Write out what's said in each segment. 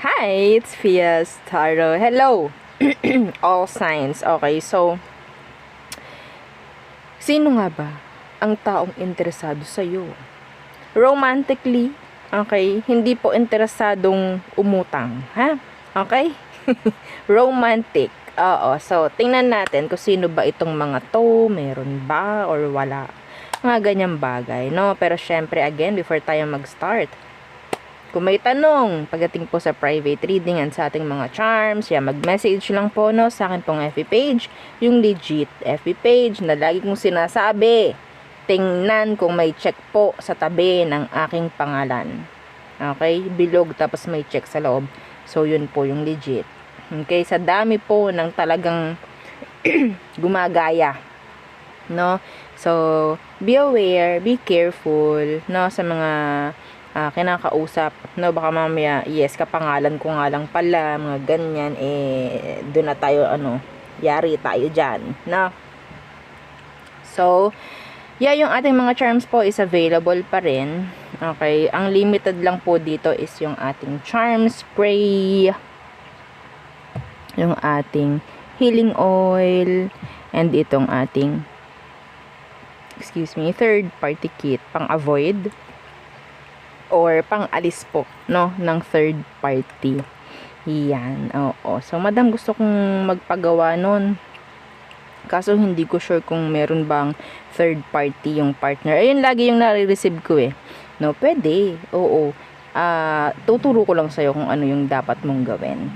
Hi, it's Fias Taro. Hello, all signs. Okay, so, sino nga ba ang taong interesado sa'yo? Romantically, okay, hindi po interesadong umutang, ha? Okay? Romantic. Oo, so, tingnan natin kung sino ba itong mga to, meron ba or wala. Mga ganyang bagay, no? Pero syempre, again, before tayo mag-start, kung may tanong pagdating po sa private reading and sa ating mga charms, mag-message lang po no, sa akin pong FB page, yung legit FB page na lagi kong sinasabi. Tingnan kung may check po sa tabi ng aking pangalan. Okay? Bilog tapos may check sa loob. So, yun po yung legit. Okay? Sa dami po ng talagang gumagaya. No? So, be aware, be careful, no, sa mga kinakausap, no, baka mamaya, yes, kapangalan ko nga lang pala, mga ganyan, doon na tayo, yari tayo dyan, no. So, yung ating mga charms po is available pa rin, okay, ang limited lang po dito is yung ating charm spray, yung ating healing oil, and itong ating, third party kit, pang avoid, or pang-alis po, no, ng third party. Yan, oo. So, madam, gusto kong magpagawa nun. Kaso, hindi ko sure kung meron bang third party yung partner. Ayun, lagi yung nare-receive ko No, pwede. Oo. Tuturo ko lang sa'yo kung ano yung dapat mong gawin.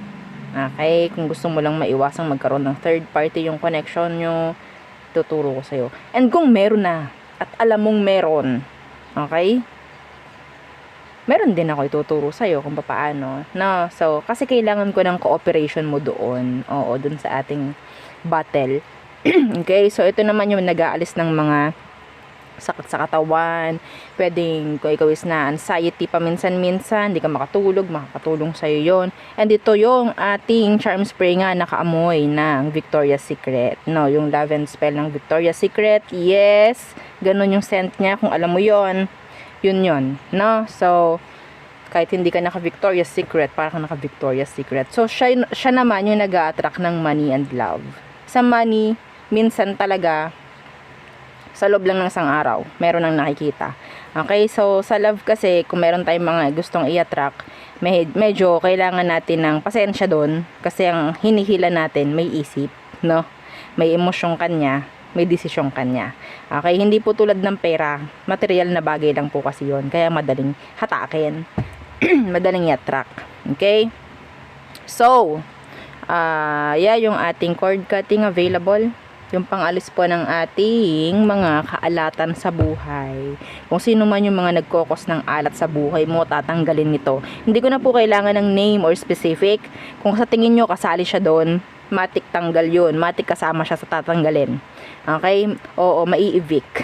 Okay? Kung gusto mo lang maiwasang magkaroon ng third party yung connection nyo, tuturo ko sa'yo. And kung meron na, at alam mong meron, okay? Meron din ako ituturo sa'yo kung paano. No? So, kasi kailangan ko ng cooperation mo doon. Oo, doon sa ating battle. Okay? So, ito naman yung nag-aalis ng mga sakit sa katawan. Pwedeng, kung ikaw is na anxiety paminsan-minsan, hindi ka makatulog, makakatulong sa'yo yon. And ito yung ating charm spray nga, nakaamoy ng Victoria's Secret. No, yung love and spell ng Victoria's Secret. Yes! Ganon yung scent niya, kung alam mo yon. Yun, no? So, kahit hindi ka naka-Victoria's Secret, parang naka-Victoria's Secret. So, siya naman yung nag-a-attract ng money and love. Sa money, minsan talaga, sa loob lang ng isang araw, meron nang nakikita. Okay? So, sa love kasi, kung meron tayong mga gustong i-attract, medyo kailangan natin ng pasensya doon. Kasi ang hinihila natin, may isip, no? May emosyon kanya, may desisyon kanya. Okay, hindi po tulad ng pera, material na bagay lang po kasi yon, kaya madaling hatakin, madaling i-attract. Okay? So, yung ating cord cutting available, yung pangalis po ng ating mga kaalatan sa buhay. Kung sino man yung mga nagkokos ng alat sa buhay mo, tatanggalin nito. Hindi ko na po kailangan ng name or specific. Kung sa tingin nyo kasali siya doon, matik tanggal yun, matik kasama siya sa tatanggalin. Okay? Oo, mai-evict.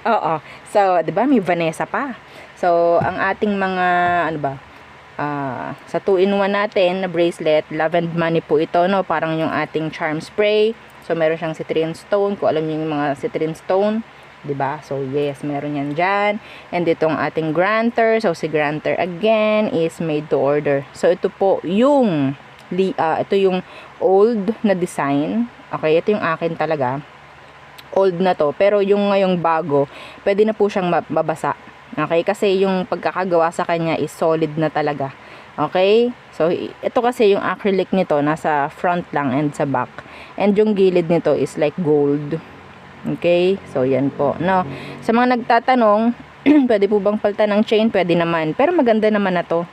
Oo. So, 'di ba, may Vanessa pa. So, ang ating mga sa 2-in-1 natin na bracelet, love and money po ito, no? Parang yung ating charm spray. So, meron siyang citrine stone, kung alam niyo yung mga citrine stone, 'di ba? So, yes, meron yan diyan. And itong ating granter, so si granter again is made to order. So, ito po yung ito yung old na design. Okay, ito yung akin talaga. Old na to, pero yung ngayong bago, pwede na po siyang mabasa. Okay, kasi yung pagkakagawa sa kanya is solid na talaga. Okay, so ito kasi yung acrylic nito, nasa front lang and sa back. And yung gilid nito is like gold. Okay, so yan po. No, sa mga nagtatanong, pwede po bang palitan ng chain? Pwede naman, pero maganda naman na to.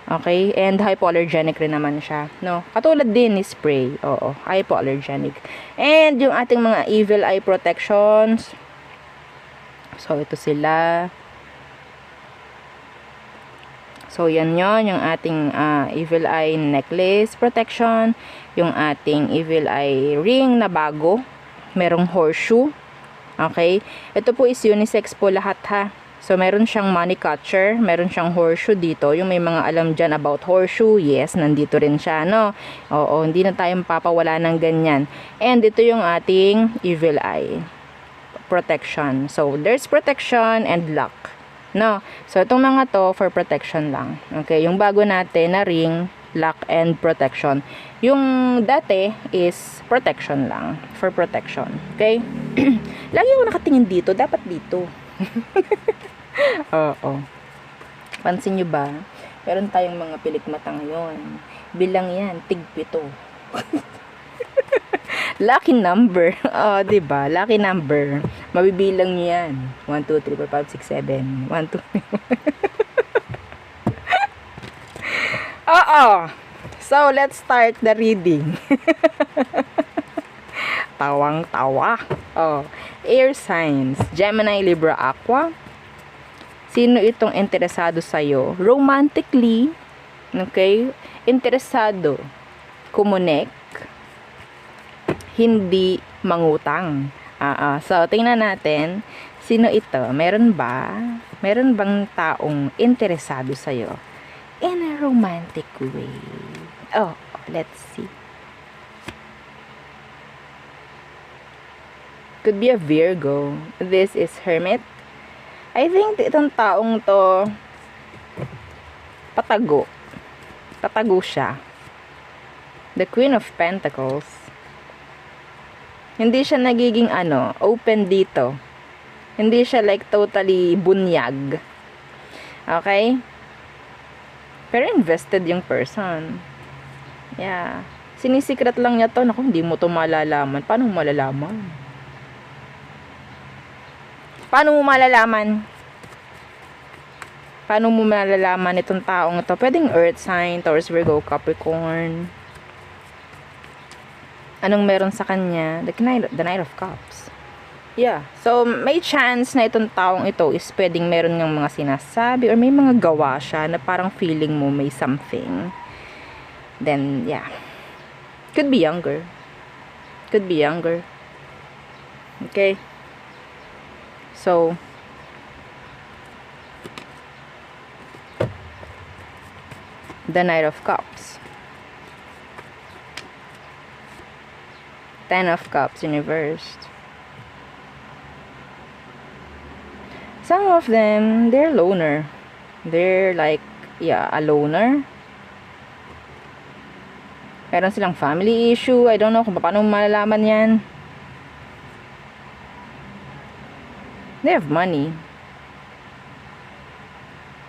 Okay, and hypoallergenic rin naman siya, no? Katulad din ni spray. Oo, hypoallergenic. And yung ating mga evil eye protections. So, ito sila. So, yan yon, yung ating evil eye necklace protection. Yung ating evil eye ring na bago. Merong horseshoe. Okay, ito po is unisex po lahat, ha. So, meron siyang money catcher, meron siyang horseshoe dito. Yung may mga alam dyan about horseshoe, yes, nandito rin siya, no? Oo, hindi na tayo mapapawala ng ganyan. And ito yung ating evil eye protection. So, there's protection and luck. No? So, itong mga to, for protection lang. Okay? Yung bago natin na ring, lock and protection. Yung dati is protection lang. For protection. Okay? Lagi ako nakatingin dito. Dapat dito. Oo. Pansin nyo ba? Meron tayong mga pilikmata ngayon. Bilang yan, tig-7. Lucky number. Oh, 'di ba? Lucky number. Mabibilang niyo 'yan. 1 2 3 4 5 6 7. 1 2. Oo. So, let's start the reading. Tawang-tawa. Oh, air signs. Gemini, Libra, Aqua. Sino itong interesado sa'yo? Romantically, okay? Interesado. Kumonek. Hindi mangutang. So, tingnan natin. Sino ito? Meron bang taong interesado sa'yo? In a romantic way. Oh, let's see. Could be a Virgo. This is Hermit. I think itong taong to patago. Patago siya. The Queen of Pentacles. Hindi siya nagiging open dito. Hindi siya like totally bunyag. Okay? Pero invested yung person. Yeah. Sinisikret lang niya to. Naku, hindi mo to malalaman. Paano mo malalaman? Paano mo malalaman? Paano mo malalaman itong taong ito? Pwedeng Earth sign, Taurus, Virgo, Capricorn. Anong meron sa kanya? The Knight of Cups. Yeah. So, may chance na itong taong ito is pwedeng meron ng mga sinasabi or may mga gawa siya na parang feeling mo may something. Then, yeah. Could be younger. Could be younger. Okay? So, the Knight of Cups. 10 of Cups reversed. Some of them, they're loner. They're like, yeah, a loner. Meron silang family issue. I don't know kung paano malalaman yan. They have money.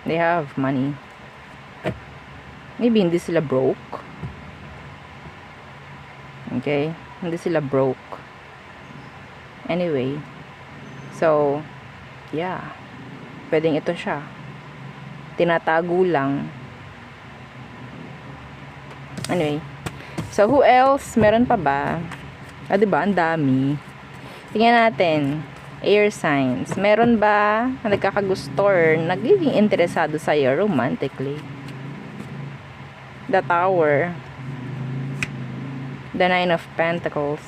They have money. Maybe hindi sila broke. Okay? Hindi sila broke. Anyway. So, yeah. Pwedeng ito siya. Tinatago lang. Anyway. So, who else? Meron pa ba? Diba? Ang dami. Tingnan natin. Air signs. Meron ba na nagkakagusto or nagiging interesado sa'yo romantically? The Tower. The Nine of Pentacles.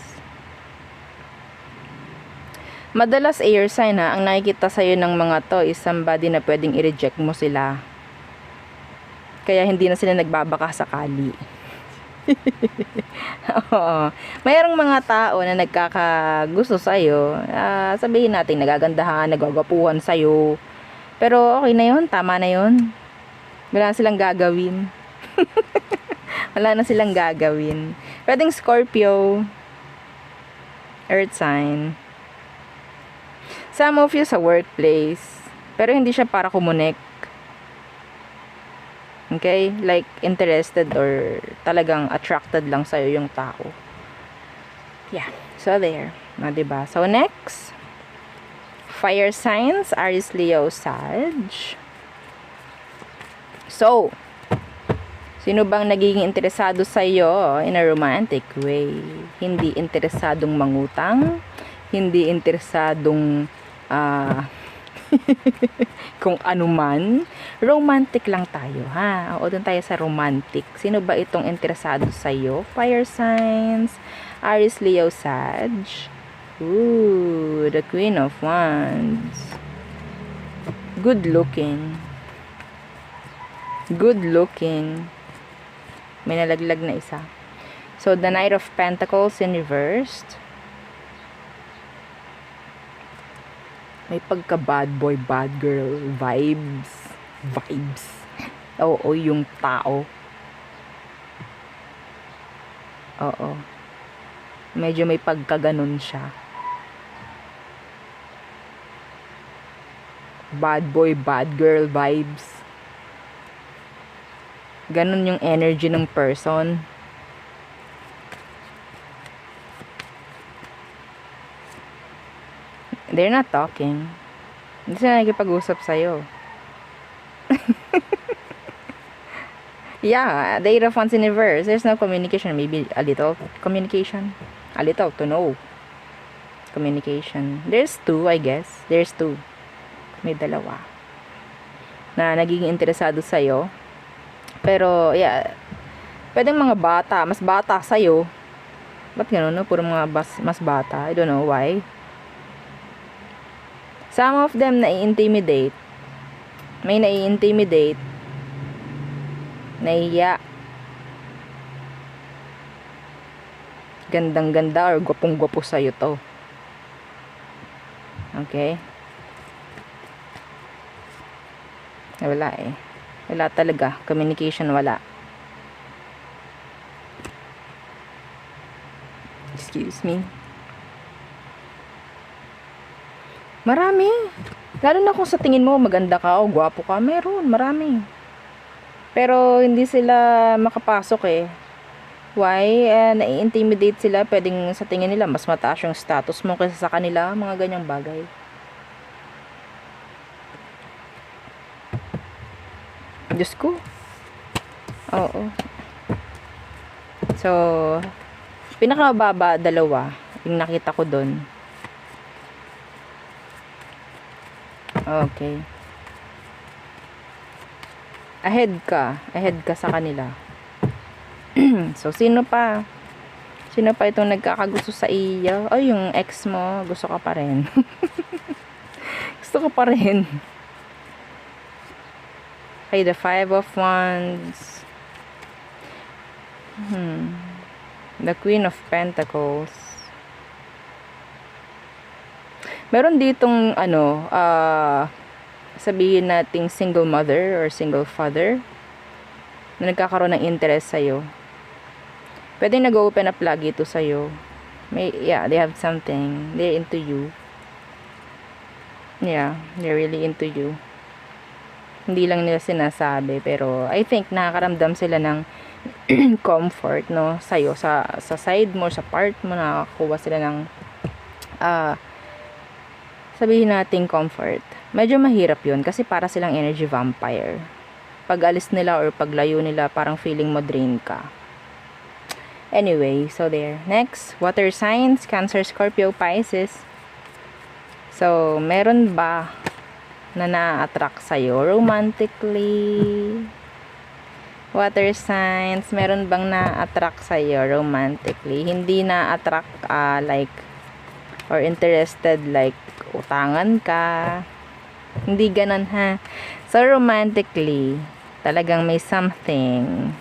Madalas air sign ang nakikita sa'yo ng mga to is somebody na pwedeng i-reject mo sila. Kaya hindi na sila nagbabaka sakali. Oo. Mayroong mga tao na nagkakagusto sa'yo. Sabihin natin nagagandahan, nagwagwapuhan sa'yo. Pero okay na yun, tama na yun. Wala na silang gagawin. Wala na silang gagawin. Pwedeng Scorpio, Earth sign. Some of you sa workplace, pero hindi siya para kumonek. Okay? Like, interested or talagang attracted lang sa'yo yung tao. Yeah. So, there. Diba? So, next. Fire signs, Aries, Leo, Sag. So, sino bang nagiging interesado sa'yo in a romantic way? Hindi interesadong mangutang, hindi interesadong kung ano man. Romantic lang tayo, ha? O, doon tayo sa romantic. Sino ba itong interesado sa'yo? Fire signs, Aries, Leo, Sag. Ooh, the Queen of Wands. Good looking. Good looking. May nalaglag na isa. So, the Knight of Pentacles in reversed. May pagka bad boy, bad girl vibes. Oo, yung tao. Oo. Medyo may pagkaganon siya. Bad boy, bad girl vibes. Ganon yung energy ng person. They're not talking. Hindi sila nakikipag-usap sa'yo. Yeah, the Eight of Wands in reverse. There's no communication. Maybe a little communication. A little to no communication. There's two, I guess. There's two. May dalawa. Na nagiging interesado sa'yo. Pero, yeah. Pwedeng mga bata. Mas bata sa'yo. Ba't gano'n, no? Puro mga mas bata. I don't know why. Some of them nai-intimidate. May nai-intimidate. Naiya. Gandang-ganda or gwapong-gwapo sa'yo to. Okay? Wala eh. Wala talaga. Communication wala. Excuse me. Marami. Lalo na kung sa tingin mo maganda ka o gwapo ka. Meron. Marami. Pero hindi sila makapasok eh. Why? Nai-intimidate sila. Pwedeng sa tingin nila mas mataas yung status mo kaysa sa kanila. Mga ganyang bagay. Diyos ko. Oo. So, pinakamababa, dalawa. Yung nakita ko dun. Okay. Ahead ka sa kanila. So, sino pa? Sino pa itong nagkakagusto sa iyo? Ay, yung ex mo, gusto ka pa rin. Gusto ka pa rin. Okay, the Five of Wands. The Queen of Pentacles. Meron ditong sabihin nating single mother or single father na nagkakaroon ng interest sa'yo. Pwede nag-open up lagi ito sa'yo. They have something. They're into you. Yeah, they're really into you. Hindi lang nila sinasabi, pero I think nakakaramdam sila ng comfort, no, sa'yo, sa side mo, sa part mo, nakakakuha sila ng sabihin nating comfort. Medyo mahirap yun kasi para silang energy vampire. Pag alis nila or paglayo nila, parang feeling mo drain ka. Anyway, so there. Next, water signs, Cancer, Scorpio, Pisces. So, meron ba na na-attract sa'yo romantically? Water signs, meron bang na-attract sa'yo romantically? Hindi na-attract like or interested like utangan ka. Hindi ganon ha. So, romantically, talagang may something.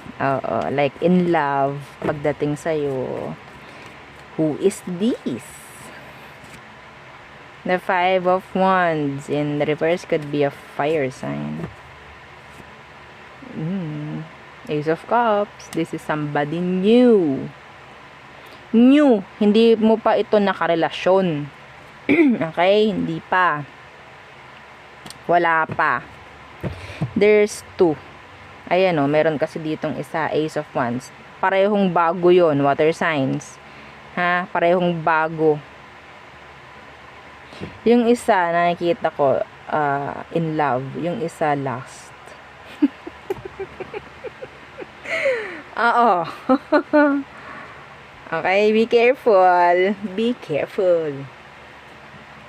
Like in love pagdating sa'yo. Who is this? The Five of Wands in the reverse could be a fire sign. Ace of Cups. This is somebody new. New. Hindi mo pa ito nakarelasyon. Okay? Hindi pa. Wala pa. There's two. Ayan o, meron kasi ditong isa, Ace of Wands. Parehong bago yon, water signs. Ha? Parehong bago. Yung isa, nakikita ko, in love. Yung isa, last. Oo. Okay, be careful. Be careful.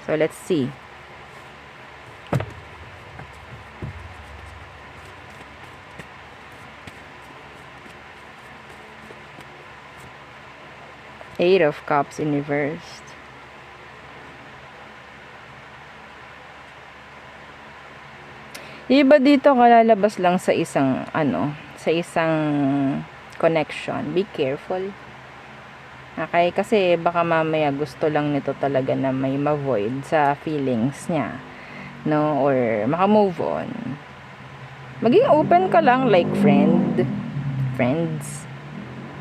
So, let's see. Eight of Cups in reversed. Iba dito kalalabas lang sa isang sa isang connection. Be careful. Okay? Kasi baka mamaya gusto lang nito talaga na may ma-void sa feelings niya. No? Or maka-move on. Maging open ka lang like friends.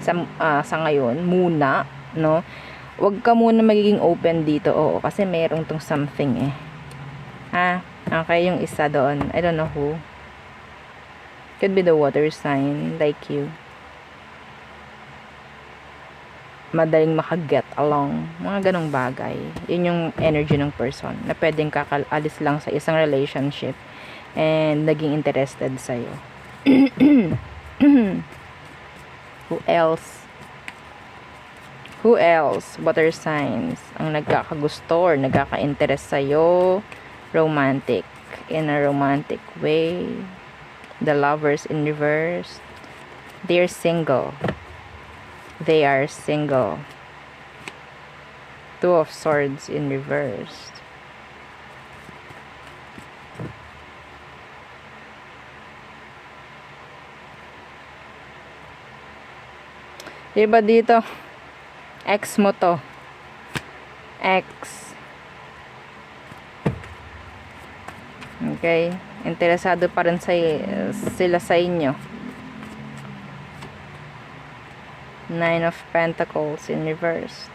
Sa ngayon, muna. No? Huwag ka muna magiging open dito. Oo, kasi mayroong tong something eh. Ha? Okay, yung isa doon. I don't know who. Could be the water sign, like you. Madaling makaget along. Mga ganong bagay. Yun yung energy ng person na pwedeng kakaalis lang sa isang relationship and naging interested sa'yo. Who else? Who else? Water signs. Ang nagkakagusto or nagkaka-interest sa'yo. Romantic. In a romantic way. The lovers in reverse. They're single. They are single. Two of Swords in reverse. Diba dito? Ex mo to. Ex. Okay? Interesado pa rin sila sa inyo. Nine of Pentacles in reversed.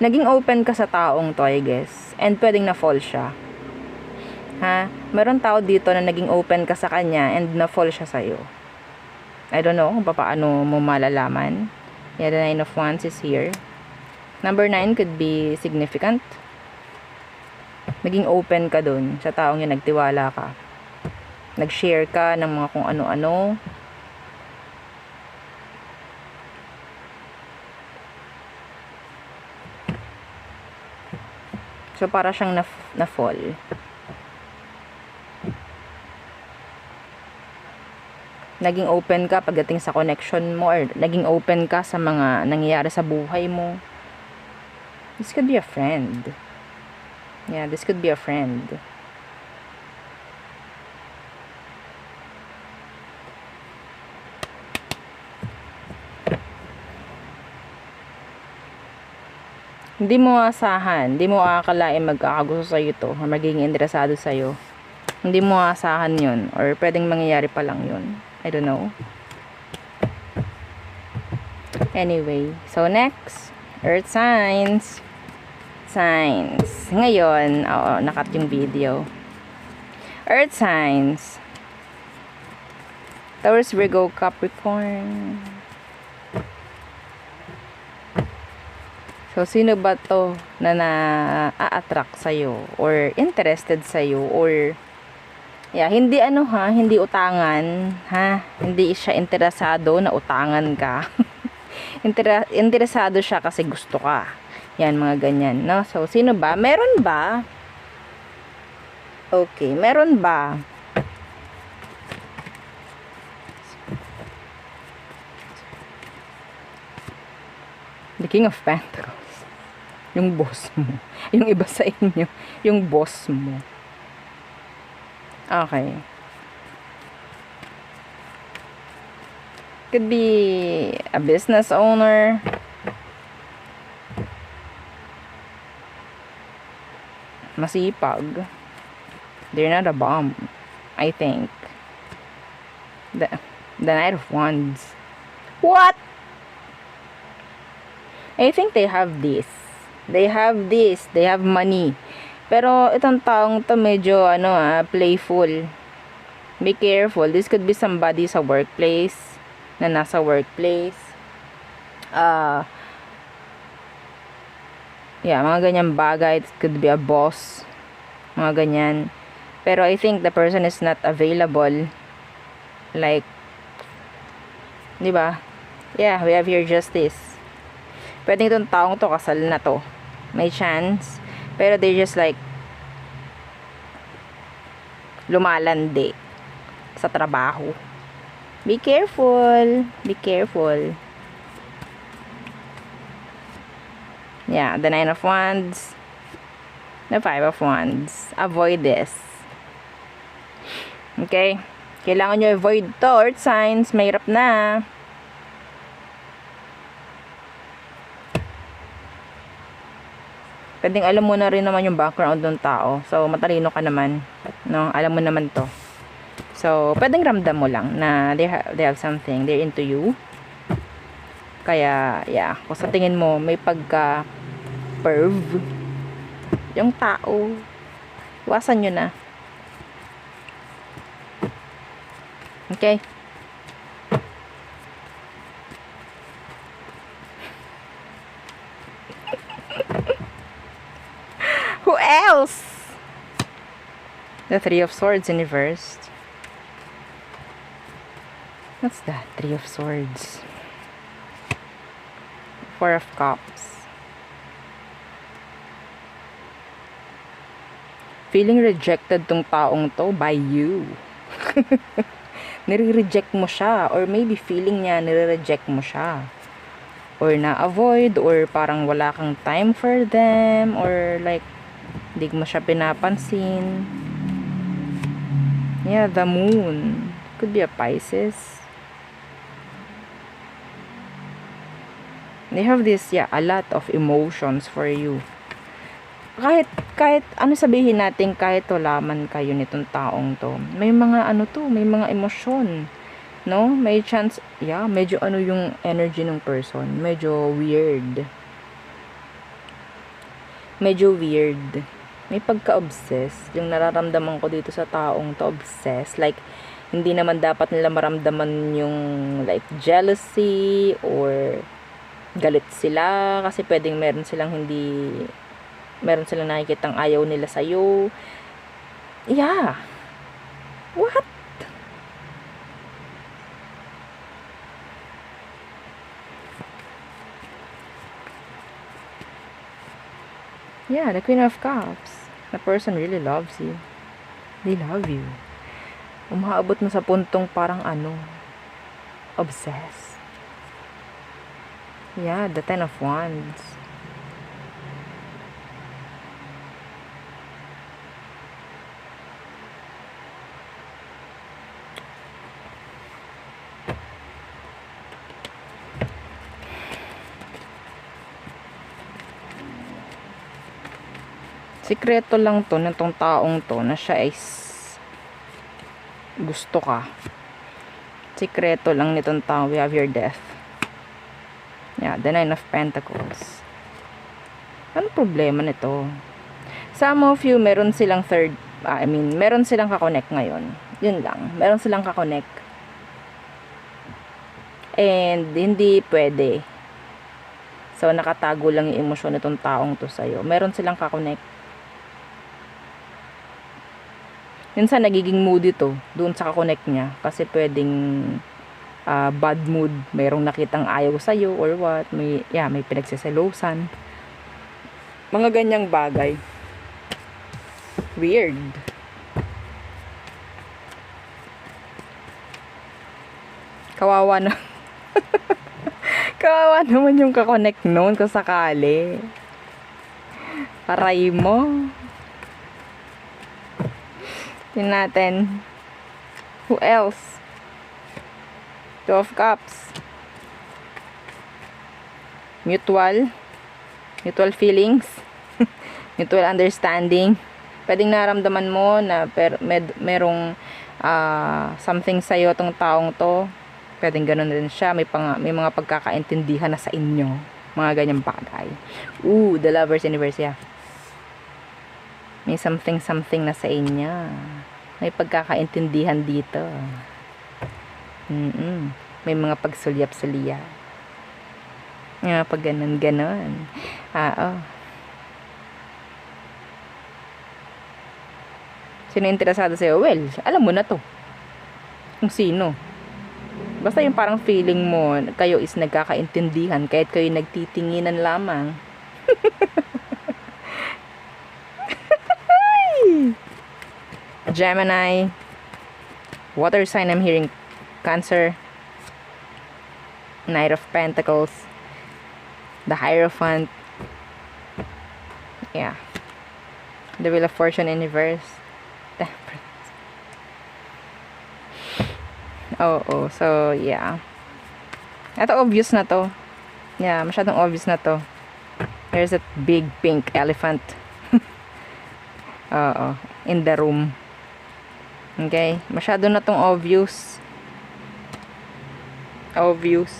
Naging open ka sa taong to, I guess. And pwedeng na-fall siya. Ha? Meron tao dito na naging open ka sa kanya and na-fall siya sa'yo. I don't know kung paano mo malalaman. Yeah, the Nine of Wands is here. Number 9 could be significant. Naging open ka dun sa taong yun, nagtiwala ka. Nag-share ka ng mga kung ano-ano. So, para siyang na-fall. Naging open ka pagdating sa connection mo or naging open ka sa mga nangyayari sa buhay mo. This could be a friend. Yeah, this could be a friend. Hindi mo aasahan, hindi mo aakalain magkakagusto sa'yo to or magiging interesado sa'yo. Hindi mo aasahan yun or pwedeng mangyayari pa lang yun. I don't know. Anyway, so next, Earth signs. Signs. Ngayon, nakat yung video. Earth signs. Taurus, Virgo, Capricorn. So, sino ba to na na-attract sa'yo or interested sa'yo or yeah, hindi hindi utangan, ha? Hindi siya interesado na utangan ka. Interesado siya kasi gusto ka. Yan, mga ganyan, no? So, sino ba? Meron ba? Okay, meron ba? The King of Pentacles. Yung boss mo. Yung iba sa inyo. Yung boss mo. Okay. Could be a business owner. Masipag. They're not a bomb, I think. The Knight of Wands. What? I think they have this. They have this. They have money. Pero itong taong to medyo playful. Be careful. This could be somebody sa workplace. Na nasa workplace. Yeah, mga ganyang bagay. It could be a boss. Mga ganyan. Pero I think the person is not available. Like, di ba? Yeah, we have here justice. Pwedeng itong taong to kasal na to. May chance. Pero they just like lumalandi sa trabaho. Be careful. Be careful. Yeah, the Nine of Wands. The Five of Wands. Avoid this. Okay? Kailangan nyo avoid to, earth signs. Mahirap na. Pwedeng alam mo na rin naman yung background ng tao. So, matalino ka naman. No? Alam mo naman to. So, pwedeng ramdam mo lang na they have something. They're into you. Kaya, yeah. Kung sa tingin mo, may pagka-perv yung tao, iwasan nyo na. Okay? Who else? The Three of Swords in reverse. What's that? Three of Swords. Four of Cups. Feeling rejected tong taong to by you. Nire-reject mo siya, or maybe feeling niya nire-reject mo siya, or na-avoid, or parang wala kang time for them, or like hindi mo siya pinapansin. Yeah, the moon could be a Pisces. They have this, yeah, a lot of emotions for you. Kahit ano sabihin natin, kahit wala man kayo nitong taong to, may mga ano to, may mga emosyon, no? May chance, yeah, medyo ano yung energy ng person, medyo weird. May pagka-obsess yung nararamdaman ko dito sa taong to, obsess, like hindi naman dapat nila maramdaman yung like jealousy or galit sila, kasi pwedeng meron silang nakikitang ayaw nila sa'yo. Yeah. What? Yeah, the Queen of Cups. The person really loves you. They love you. Umaabot mo sa puntong parang obsessed. Yeah, the Ten of Wands. Sikreto lang to ng tong taong to na siya is gusto ka. Sikreto lang nitong tao. We have your death. Yeah, the Nine of Pentacles. Ano problema nito? Some of you, meron silang meron silang kakonect ngayon. Yun lang. Meron silang kakonect. And hindi pwede. So, nakatago lang yung emosyon nitong taong to sa'yo. Meron silang kakonect. Minsan nagiging moody to doon sa kakonect niya, kasi pwedeng bad mood, mayroong nakitang ayaw sa'yo or what, may pinagseselosan, mga ganyang bagay. Weird. Kawawa na. Kawawa naman yung kakonect noon kung sakali. Aray mo. Tingnan natin. Who else? Two of Cups. Mutual feelings. Mutual understanding. Pwedeng naramdaman mo na merong something sa'yo tong taong to. Pwedeng ganun din siya. May mga pagkakaintindihan na sa inyo. Mga ganyang bagay. Ooh, the Lovers Universe, yeah. May something na sa inyo. May pagkakaintindihan dito. May mga pagsulyap-sulyap. Pag ganon. Sino interesado sa'yo? Well, alam mo na to. Kung sino. Basta yung parang feeling mo, kayo is nagkakaintindihan, kahit kayo nagtitinginan lamang. Gemini, water sign, I'm hearing Cancer, Knight of Pentacles, the Hierophant, yeah, the Wheel of Fortune in reverse, Temperance. Oo. So, yeah. Ito, obvious na to. Yeah, masyadong obvious na to. There's that big pink elephant. Oo. In the room. Okay? Masyado na tong obvious. Obvious.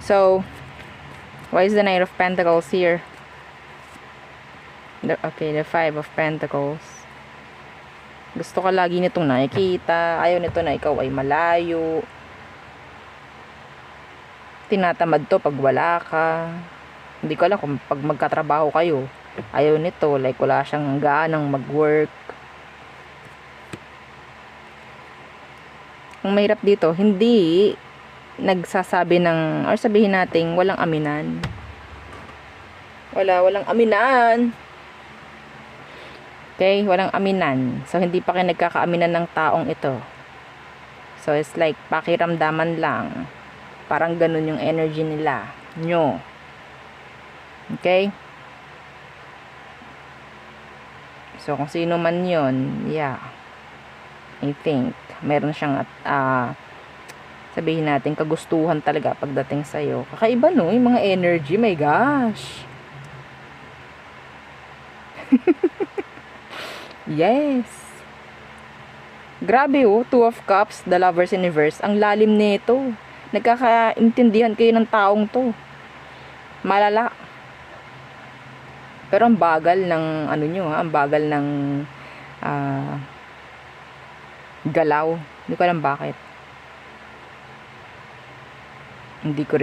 So, why is the Knight of Pentacles here? The Five of Pentacles. Gusto ka lagi nitong nakikita. Ayaw nito na ikaw ay malayo. Tinatamad to pag wala ka. Hindi ko alam kung pag magkatrabaho kayo. Ayaw nito. Like wala siyang ganang mag-work. Ang mahirap dito, hindi nagsasabi ng, or sabihin natin, walang aminan. Walang aminan. Okay, walang aminan. So, hindi pa kayo nagkakaaminan ng taong ito. So, it's like, pakiramdaman lang. Parang ganun yung energy nila. Nyo. Okay? So, kung sino man yun, yeah. I think, meron siyang, sabihin natin, kagustuhan talaga pagdating sa'yo. Kakaiba, no? Yung mga energy, my gosh. Yes. Grabe oh, Two of Cups, the Lover's Universe. Ang lalim nito. Nagkakaintindihan kayo ng taong to. Malala. Pero ang bagal ng ano nyo ha, ang bagal ng galaw. Hindi ko alam bakit. Hindi ko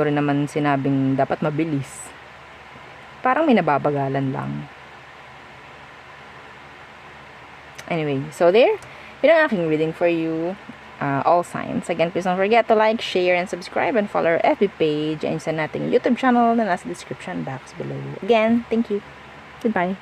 rin naman sinabing dapat mabilis. Parang may nababagalan lang. Anyway, so there. Yun ang aking reading for you. All signs. Again, please don't forget to like, share, and subscribe, and follow our FB page and sa nating YouTube channel na nasa description box below. Again, thank you. Goodbye.